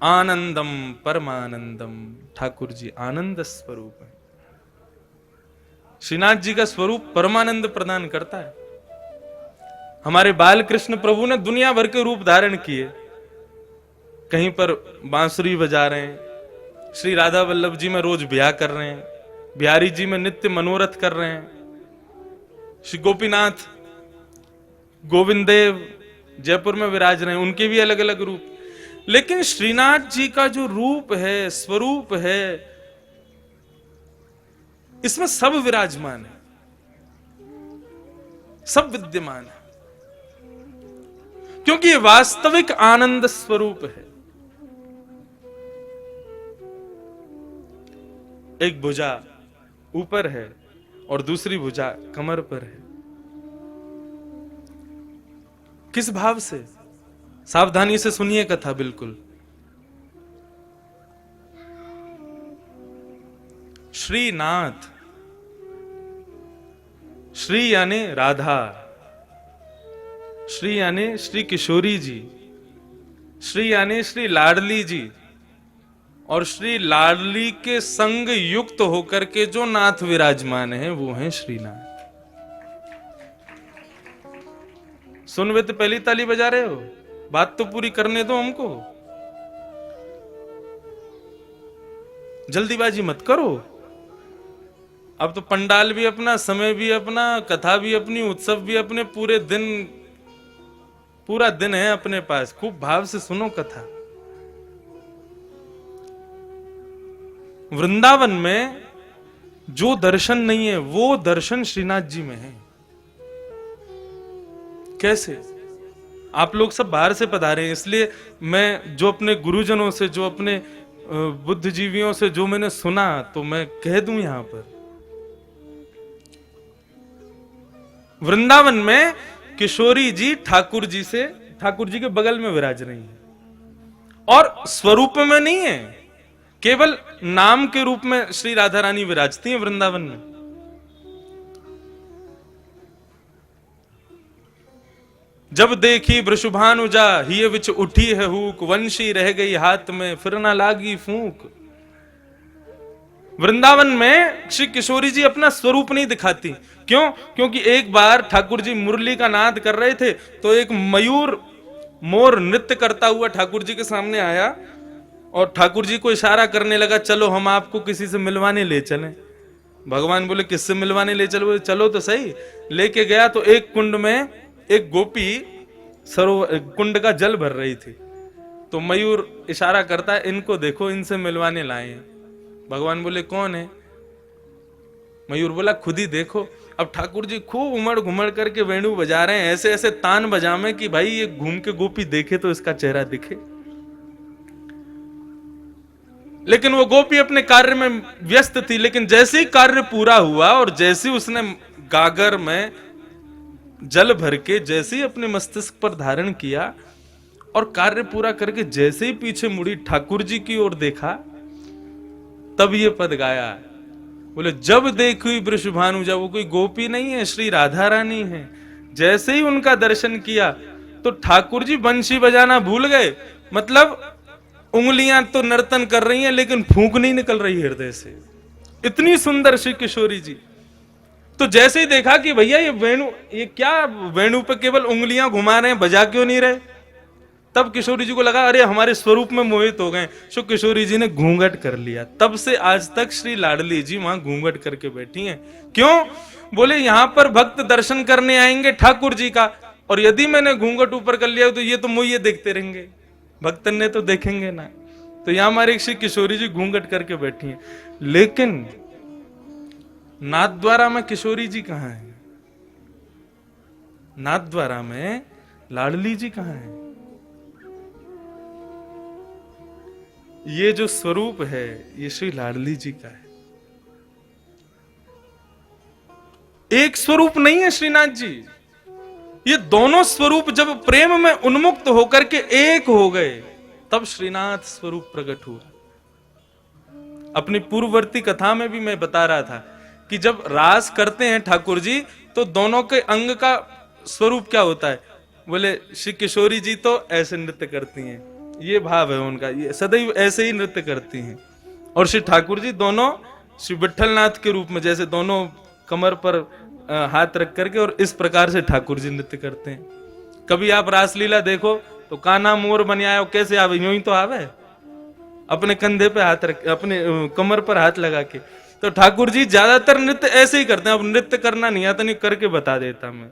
आनंदम परमानंदम। ठाकुर जी आनंद स्वरूप है। श्रीनाथ जी का स्वरूप परमानंद प्रदान करता है। हमारे बाल कृष्ण प्रभु ने दुनिया भर के रूप धारण किए। कहीं पर बांसुरी बजा रहे हैं, श्री राधा वल्लभ जी में रोज ब्याह कर रहे हैं, बिहारी जी में नित्य मनोरथ कर रहे हैं, श्री गोपीनाथ गोविंद देव जयपुर में विराज रहे हैं, उनके भी अलग अलग रूप। लेकिन श्रीनाथ जी का जो रूप है, स्वरूप है, इसमें सब विराजमान है, सब विद्यमान है, क्योंकि ये वास्तविक आनंद स्वरूप है। एक भुजा ऊपर है और दूसरी भुजा कमर पर है। किस भाव से? सावधानी से सुनिए कथा बिल्कुल। श्रीनाथ, श्री यानी राधा, श्री यानी श्री किशोरी जी, श्री यानी श्री लाडली जी, और श्री लाडली के संग युक्त होकर के जो नाथ विराजमान है वो है श्रीनाथ। सुन वे तो पहली ताली बजा रहे हो, बात तो पूरी करने दो हमको, जल्दीबाजी मत करो। अब तो पंडाल भी अपना, समय भी अपना, कथा भी अपनी, उत्सव भी अपने, पूरा दिन है अपने पास। खूब भाव से सुनो कथा। वृंदावन में जो दर्शन नहीं है वो दर्शन श्रीनाथ जी में है। कैसे? आप लोग सब बाहर से पधारे हैं, इसलिए मैं जो अपने गुरुजनों से, जो अपने बुद्धिजीवियों से जो मैंने सुना तो मैं कह दूं यहां पर। वृंदावन में किशोरी जी ठाकुर जी के बगल में विराज रही है, और स्वरूप में नहीं है, केवल नाम के रूप में श्री राधा रानी विराजती हैं वृंदावन में। जब देखी वृषभानुजा हिय विच उठी है हूक, वंशी रह गई हाथ में फिर ना लागी फूंक। वृंदावन में श्री किशोरी जी अपना स्वरूप नहीं दिखाती। क्यों? क्योंकि एक बार ठाकुर जी मुरली का नाद कर रहे थे तो एक मयूर मोर नृत्य करता हुआ ठाकुर जी के सामने आया और ठाकुर जी को इशारा करने लगा, चलो हम आपको किसी से मिलवाने ले चलें। भगवान बोले किससे मिलवाने ले चलो? चलो तो सही। लेके गया तो एक कुंड में एक गोपी सरोवर कुंड का जल भर रही थी, तो मयूर इशारा करता है, इनको देखो, इनसे मिलवाने लाए हैं। भगवान बोले कौन है? मयूर बोला खुद ही देखो। अब ठाकुर जी खूब उमड़ घुमड़ करके वेणु बजा रहे हैं, ऐसे ऐसे तान बजामे कि भाई ये घूम के गोपी देखे तो इसका चेहरा दिखे। लेकिन वो गोपी अपने कार्य में व्यस्त थी। लेकिन जैसे ही कार्य पूरा हुआ और जैसे ही उसने गागर में जल भर के जैसे ही अपने मस्तिष्क पर धारण किया और कार्य पूरा करके जैसे ही पीछे मुड़ी ठाकुर जी की ओर देखा, तब ये पद गाया। बोले जब देखी वृषभानुजा, वो कोई गोपी नहीं है, श्री राधा रानी है। जैसे ही उनका दर्शन किया तो ठाकुर जी बंशी बजाना भूल गए। मतलब उंगलियां तो नर्तन कर रही हैं लेकिन फूंक नहीं निकल रही हृदय से। इतनी सुंदर श्री किशोरी जी। तो जैसे ही देखा कि भैया ये क्या वेणु पे केवल उंगलियां घुमा रहे हैं, बजा क्यों नहीं रहे, तब किशोरी जी को लगा अरे हमारे स्वरूप में मोहित हो गए। सो किशोरी जी ने घूंघट कर लिया। तब से आज तक श्री लाडली जी वहां घूंघट करके बैठी हैं। क्यों? बोले यहां पर भक्त दर्शन करने आएंगे ठाकुर जी का, और यदि मैंने घूंघट ऊपर कर लिया तो ये तो मोहिए देखते रहेंगे, भक्तन ने तो देखेंगे ना। तो यहां हमारी श्री किशोरी जी घूंघट करके बैठी हैं। लेकिन नाथद्वारा में किशोरी जी कहां है? नाथद्वारा में लाडली जी कहां है? ये जो स्वरूप है ये श्री लाडली जी का है। एक स्वरूप नहीं है श्रीनाथ जी। ये दोनों स्वरूप जब प्रेम में उन्मुक्त होकर के एक हो गए तब श्रीनाथ स्वरूप प्रकट हुआ। अपनी पूर्ववर्ती कथा में भी मैं बता रहा था कि जब रास करते हैं ठाकुर जी तो दोनों के अंग का स्वरूप क्या होता है। बोले श्री किशोरी जी तो ऐसे नृत्य करती हैं, ये भाव है उनका, ये सदैव ऐसे ही नृत्य करती हैं। और श्री ठाकुर जी दोनों श्री विट्ठलनाथ के रूप में, जैसे दोनों कमर पर हाथ रख करके और इस प्रकार से ठाकुर जी नृत्य करते हैं। कभी आप रासलीला देखो तो कान्हा मोर बन आयो, कैसे आवे, यूं ही तो आवे, अपने कंधे पे हाथ रख, अपने कमर पर हाथ लगा के। तो ठाकुर जी ज्यादातर नृत्य ऐसे ही करते हैं। अब नृत्य करना नहीं आता, नहीं करके बता देता मैं।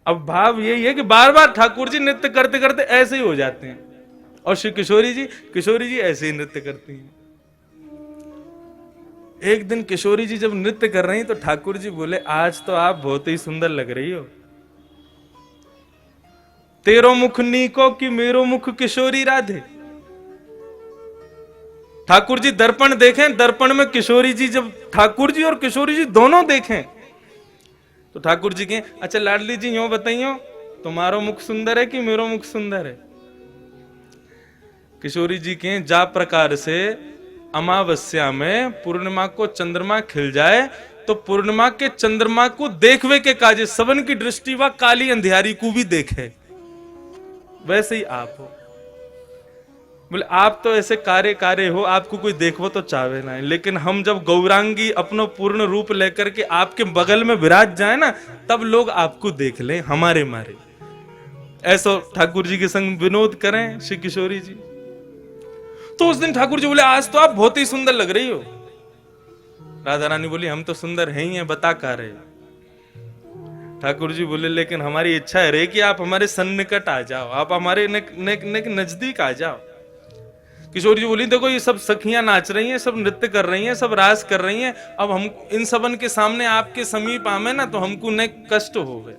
अब भाव यही है कि बार बार ठाकुर जी नृत्य करते करते ऐसे ही हो जाते हैं। और श्री किशोरी जी ऐसे ही नृत्य करती हैं। एक दिन किशोरी जी जब नृत्य कर रही तो ठाकुर जी बोले, आज तो आप बहुत ही सुंदर लग रही हो। तेरो मुख नीको कि मेरो मुख किशोरी राधे। ठाकुर जी दर्पण देखें, दर्पण में किशोरी जी, जब ठाकुर जी और किशोरी जी दोनों देखें तो ठाकुर जी कहें, अच्छा लाडली जी यूं बताइयो, तुम्हारो मुख सुंदर है कि मेरो मुख सुंदर है। किशोरी जी कहें, जा प्रकार से अमावस्या में पूर्णिमा को चंद्रमा खिल जाए तो पूर्णिमा के चंद्रमा को देखवे के काजे सबन की दृष्टि व काली अंधियारी को भी देखे, वैसे ही आप हो। बोले आप तो ऐसे कार्य हो, आपको कोई देखो तो चाहे ना। लेकिन हम जब गौरांगी अपना पूर्ण रूप लेकर के आपके बगल में विराज जाए ना, तब लोग आपको देख लें हमारे मारे। ऐसा ठाकुर जी के संग विनोद करें श्री किशोरी जी। तो उस दिन ठाकुर जी बोले, आज तो आप बहुत ही सुंदर लग रही हो। राधा रानी बोली, हम तो सुंदर हैं ही हैं, बता का रहे। ठाकुर जी बोले, लेकिन हमारी इच्छा है रे कि आप हमारे सन्निकट आ जाओ, आप हमारे नजदीक आ जाओ। किशोर जी बोली, देखो ये सब सखियां नाच रही हैं, सब नृत्य कर रही हैं, सब रास कर रही हैं, अब हम इन सबन के सामने आपके समीप आमे ना तो हमको न कष्ट हो गए।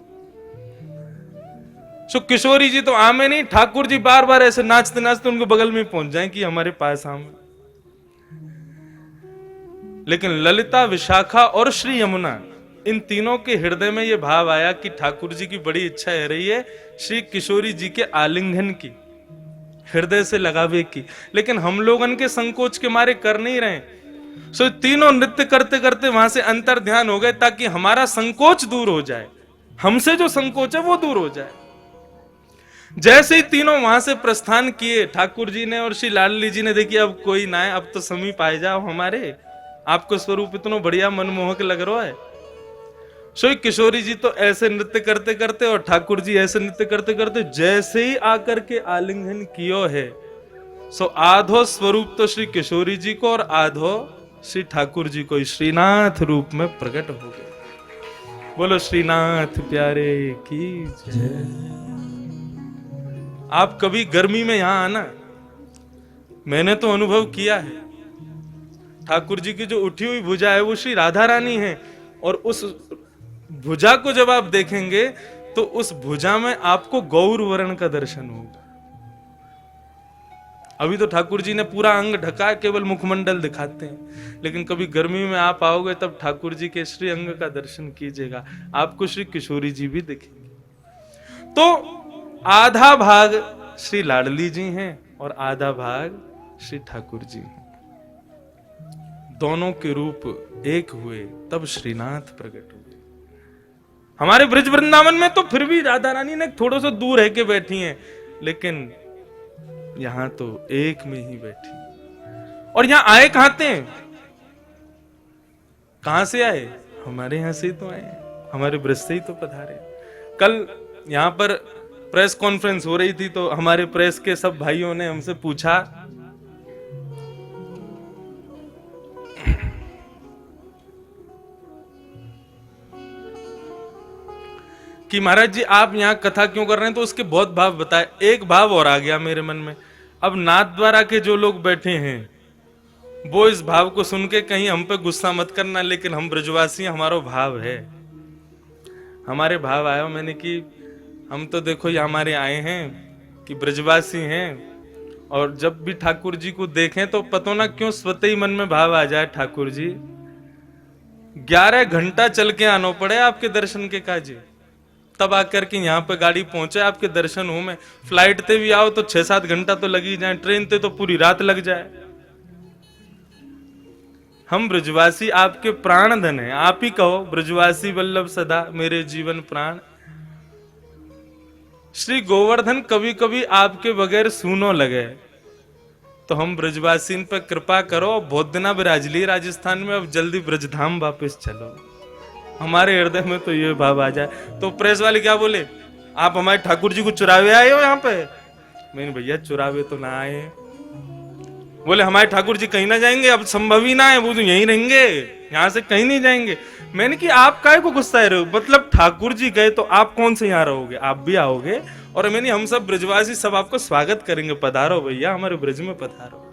सो किशोरी जी तो आमे नहीं, ठाकुर जी बार बार ऐसे नाचते नाचते उनके बगल में पहुंच जाएं कि हमारे पास आमे। लेकिन ललिता, विशाखा और श्री यमुना, इन तीनों के हृदय में यह भाव आया कि ठाकुर जी की बड़ी इच्छा है रही है श्री किशोरी जी के आलिंगन की, हृदय से लगावे की। लेकिन हम लोगन के संकोच के मारे कर नहीं रहे। सो तीनों नृत्य करते करते वहां से अंतर ध्यान हो गए, ताकि हमारा संकोच दूर हो जाए, हमसे जो संकोच है वो दूर हो जाए। जैसे ही तीनों वहां से प्रस्थान किए, ठाकुर जी ने और श्री लाडली जी ने, देखिए अब कोई ना है, अब तो समीप आ जाओ हमारे, आपको स्वरूप इतना बढ़िया मनमोहक लग रहा है। सो किशोरी जी तो ऐसे नृत्य करते करते और ठाकुर जी ऐसे नृत्य करते करते जैसे ही आकर के आलिंगन कियो है, सो आधो स्वरूप तो श्री किशोरी जी को और आधो श्री ठाकुर जी को श्रीनाथ रूप में प्रकट हो गए। बोलो श्रीनाथ प्यारे की जय। आप कभी गर्मी में यहां आना, मैंने तो अनुभव किया है। ठाकुर जी की जो उठी हुई भुजा है वो श्री राधा रानी है, और उस भुजा को जब आप देखेंगे तो उस भुजा में आपको गौर वर्ण का दर्शन होगा। अभी तो ठाकुर जी ने पूरा अंग ढका, केवल मुखमंडल दिखाते हैं, लेकिन कभी गर्मी में आप आओगे तब ठाकुर जी के श्री अंग का दर्शन कीजिएगा, आपको श्री किशोरी जी भी दिखेंगे। तो आधा भाग श्री लाडली जी हैं और आधा भाग श्री ठाकुर जी हैं। दोनों के रूप एक हुए तब श्रीनाथ प्रकट हुए। हमारे ब्रज वृंदावन में तो फिर भी राधा रानी ने थोड़ा सा दूर है के बैठी हैं, लेकिन यहां तो एक में ही बैठी। और यहां आए कहां थे, कहां से आए, हमारे यहां से ही तो आए, हमारे ब्रज से ही तो पधारे। कल यहां पर प्रेस कॉन्फ्रेंस हो रही थी, तो हमारे प्रेस के सब भाइयों ने हमसे पूछा कि महाराज जी आप यहाँ कथा क्यों कर रहे हैं, तो उसके बहुत भाव बताए। एक भाव और आ गया मेरे मन में, अब नाथ द्वारा के जो लोग बैठे हैं वो इस भाव को सुन के कहीं हम पे गुस्सा मत करना, लेकिन हम ब्रजवासी, हमारा भाव है, हमारे भाव आया। मैंने कि हम तो देखो ये हमारे आए हैं कि ब्रजवासी हैं, और जब भी ठाकुर जी को देखें तो पता ना क्यों स्वतः ही मन में भाव आ जाए, ठाकुर जी 11 घंटा चल के आना पड़े आपके दर्शन के काजे, तब आकर के यहाँ पे गाड़ी पहुंचे आपके दर्शन हो में। फ्लाइट ते भी आओ तो 6-7 घंटा तो लग ही जाए, ट्रेन ते तो पूरी रात लग जाए। हम ब्रजवासी आपके प्राण धन है, आप ही कहो ब्रजवासी वल्लभ सदा मेरे जीवन प्राण। श्री गोवर्धन कभी कभी आपके बगैर सूनो लगे, तो हम ब्रजवासीन पर कृपा करो, बहुत दिना विराज ली राजस्थान में, अब जल्दी ब्रजधाम वापस चलो। हमारे हृदय में तो ये भाव आ जाए। तो प्रेस वाले क्या बोले, आप हमारे ठाकुर जी को चुरावे आए हो यहाँ पे? मैंने भैया चुरावे तो ना आए। बोले हमारे ठाकुर जी कहीं ना जाएंगे, अब संभव ही ना है, वो तो यहीं रहेंगे, यहाँ से कहीं नहीं जाएंगे। मैंने कि आप काहे को गुस्सा रहे हो, मतलब ठाकुर जी गए तो आप कौन से यहाँ रहोगे, आप भी आओगे। और मैंने हम सब ब्रजवासी सब आपको स्वागत करेंगे, पधारो भैया हमारे ब्रज में पधारो।